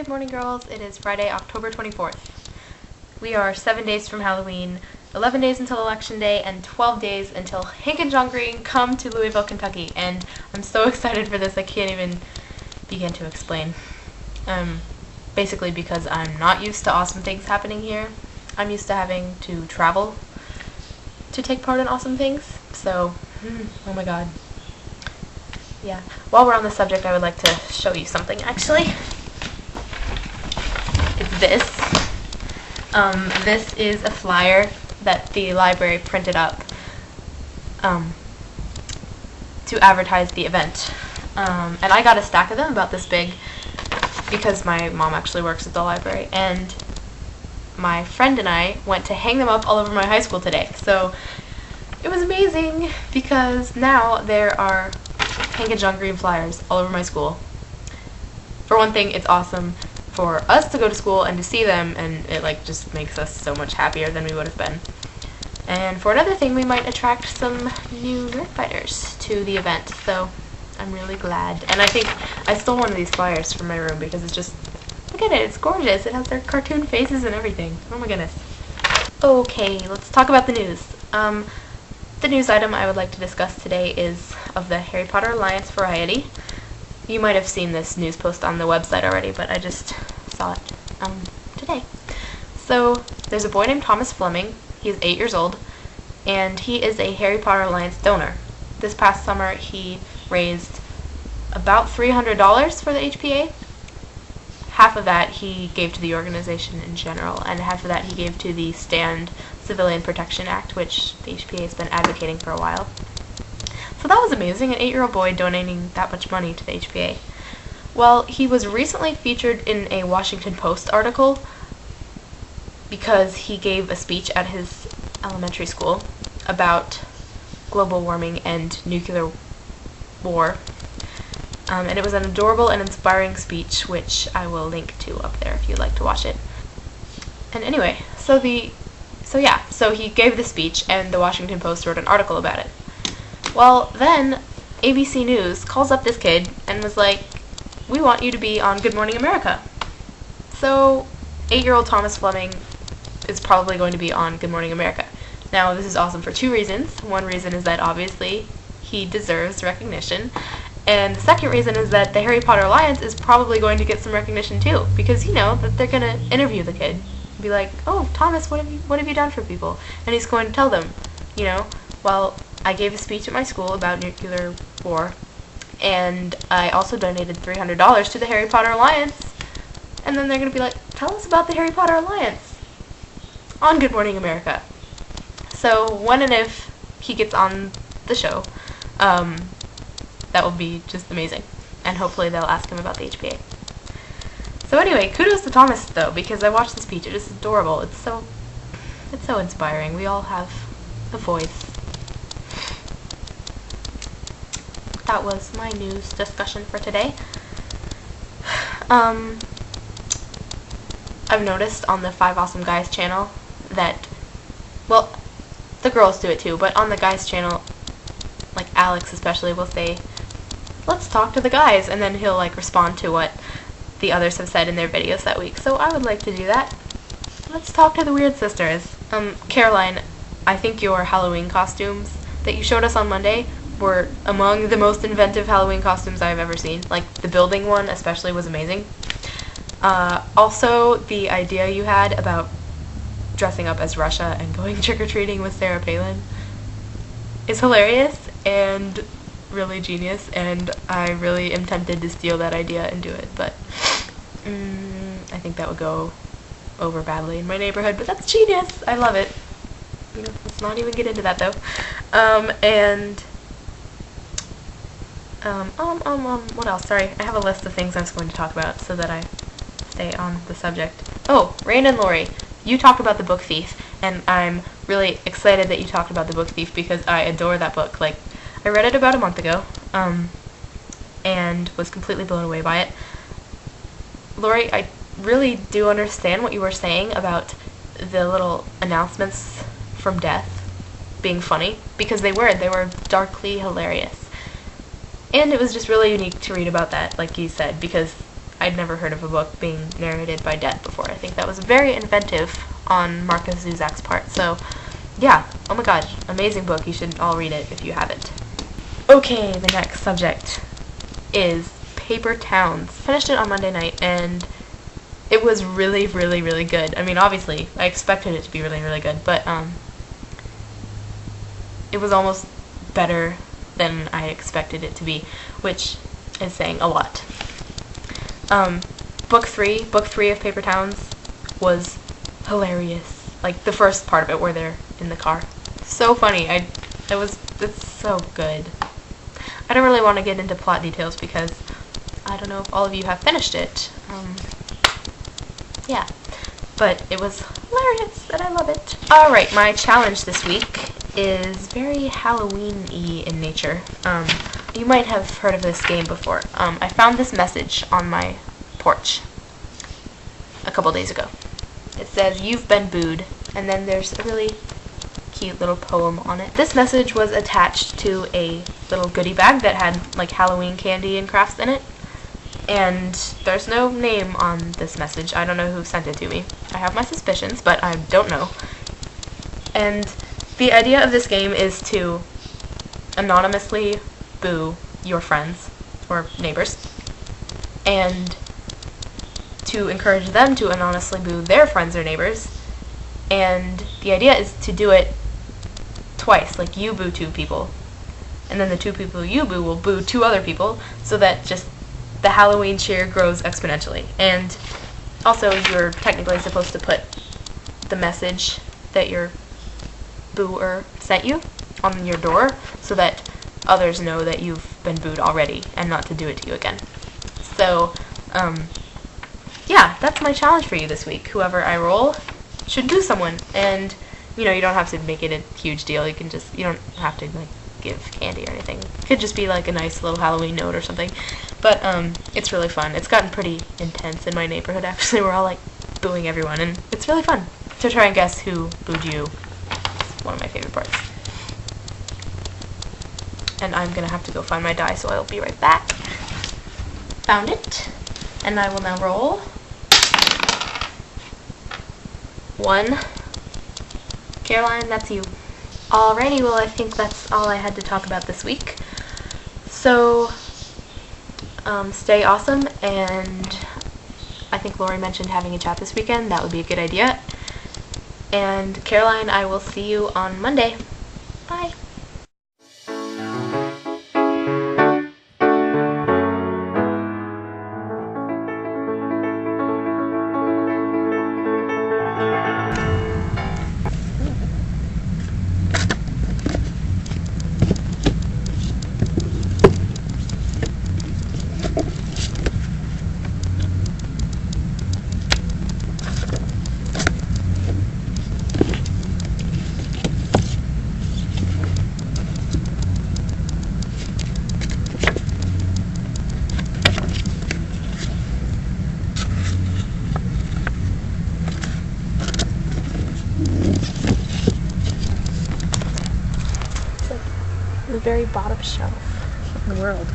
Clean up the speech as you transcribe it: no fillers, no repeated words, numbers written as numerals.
Good morning, girls. It is Friday, October 24th. We are 7 days from Halloween, 11 days until Election Day, and 12 days until Hank and John Green come to Louisville, Kentucky. And I'm so excited for this, I can't even begin to explain. Basically because I'm not used to awesome things happening here. I'm used to having to travel to take part in awesome things. So, oh my god. Yeah. While we're on the subject, I would like to show you something, actually. It's this. This is a flyer that the library printed up to advertise the event. And I got a stack of them about this big because my mom actually works at the library, and my friend and I went to hang them up all over my high school today. So it was amazing because now there are Hank and John Green flyers all over my school. For one thing, it's awesome for us to go to school and to see them, and it just makes us so much happier than we would have been. And for another thing, we might attract some new Nerdfighters to the event, so I'm really glad. And I think I stole one of these flyers from my room because it's just, look at it, it's gorgeous. It has their cartoon faces and everything. Oh my goodness. Okay, let's talk about the news. The news item I would like to discuss today is of the Harry Potter Alliance variety. You might have seen this news post on the website already, but I just saw it today. So there's a boy named Thomas Fleming. He's 8 years old, and he is a Harry Potter Alliance donor. This past summer, he raised about $300 for the HPA. Half of that he gave to the organization in general, and half of that he gave to the Stand Civilian Protection Act, which the HPA has been advocating for a while. So that was amazing, an 8-year-old boy donating that much money to the HPA. Well, he was recently featured in a Washington Post article because he gave a speech at his elementary school about global warming and nuclear war. And it was an adorable and inspiring speech, which I will link to up there if you'd like to watch it. And anyway, so he gave the speech, and the Washington Post wrote an article about it. Well, then ABC News calls up this kid and was like, "We want you to be on Good Morning America." So 8-year-old Thomas Fleming is probably going to be on Good Morning America. Now, this is awesome for two reasons. One reason is that obviously he deserves recognition, and the second reason is that the Harry Potter Alliance is probably going to get some recognition too, because that they're going to interview the kid, be like, "Oh, Thomas, what have you done for people?" And he's going to tell them, well, I gave a speech at my school about nuclear war, and I also donated $300 to the Harry Potter Alliance. And then they're going to be like, "Tell us about the Harry Potter Alliance on Good Morning America." So when and if he gets on the show, that will be just amazing. And hopefully they'll ask him about the HPA. So anyway, kudos to Thomas though, because I watched the speech. It is adorable. It's so inspiring. We all have a voice. That was my news discussion for today. I've noticed on the 5 Awesome Guys channel that, well, the girls do it too, but on the guys channel, like Alex especially, will say, "Let's talk to the guys," and then he'll respond to what the others have said in their videos that week. So I would like to do that. Let's talk to the Weird Sisters. Caroline, I think your Halloween costumes that you showed us on Monday were among the most inventive Halloween costumes I've ever seen. The building one especially was amazing. Also, the idea you had about dressing up as Russia and going trick-or-treating with Sarah Palin is hilarious and really genius, and I really am tempted to steal that idea and do it, but I think that would go over badly in my neighborhood, but that's genius! I love it. Let's not even get into that though. What else? Sorry, I have a list of things I was going to talk about so that I stay on the subject. Oh, Rain and Lori, you talked about The Book Thief, and I'm really excited that you talked about The Book Thief because I adore that book. I read it about a month ago, and was completely blown away by it. Lori, I really do understand what you were saying about the little announcements from death being funny, because they were darkly hilarious. And it was just really unique to read about that, like you said, because I'd never heard of a book being narrated by death before. I think that was very inventive on Marcus Zuzak's part. So, yeah, oh my god, amazing book. You should all read it if you haven't. Okay, the next subject is Paper Towns. Finished it on Monday night, and it was really, really, really good. I mean, obviously, I expected it to be really, really good, but it was almost better than I expected it to be, which is saying a lot. Book three of Paper Towns was hilarious. Like, the first part of it where they're in the car. So funny. It's so good. I don't really want to get into plot details because I don't know if all of you have finished it. Yeah. But it was hilarious and I love it. Alright, my challenge this week is very Halloween-y in nature. You might have heard of this game before. I found this message on my porch a couple days ago. It says, "You've been booed," and then there's a really cute little poem on it. This message was attached to a little goodie bag that had like Halloween candy and crafts in it. And there's no name on this message. I don't know who sent it to me. I have my suspicions, but I don't know. And the idea of this game is to anonymously boo your friends or neighbors, and to encourage them to anonymously boo their friends or neighbors. And the idea is to do it twice, like you boo 2 people, and then the 2 people you boo will boo 2 other people, so that just the Halloween cheer grows exponentially. And also, you're technically supposed to put the message that your booer sent you on your door so that others know that you've been booed already and not to do it to you again. So, yeah, that's my challenge for you this week. Whoever I roll should boo someone. And, you know, you don't have to make it a huge deal. You don't have to, like, give candy or anything. It could just be, like, a nice little Halloween note or something. But, it's really fun. It's gotten pretty intense in my neighborhood, actually. We're all, like, booing everyone, and it's really fun to try and guess who booed you. It's one of my favorite parts. And I'm gonna have to go find my die, so I'll be right back. Found it. And I will now roll. 1. Caroline, that's you. Alrighty, well, I think that's all I had to talk about this week. So, stay awesome, and I think Lori mentioned having a chat this weekend. That would be a good idea. And Caroline, I will see you on Monday. Bye. The very bottom shelf in the world.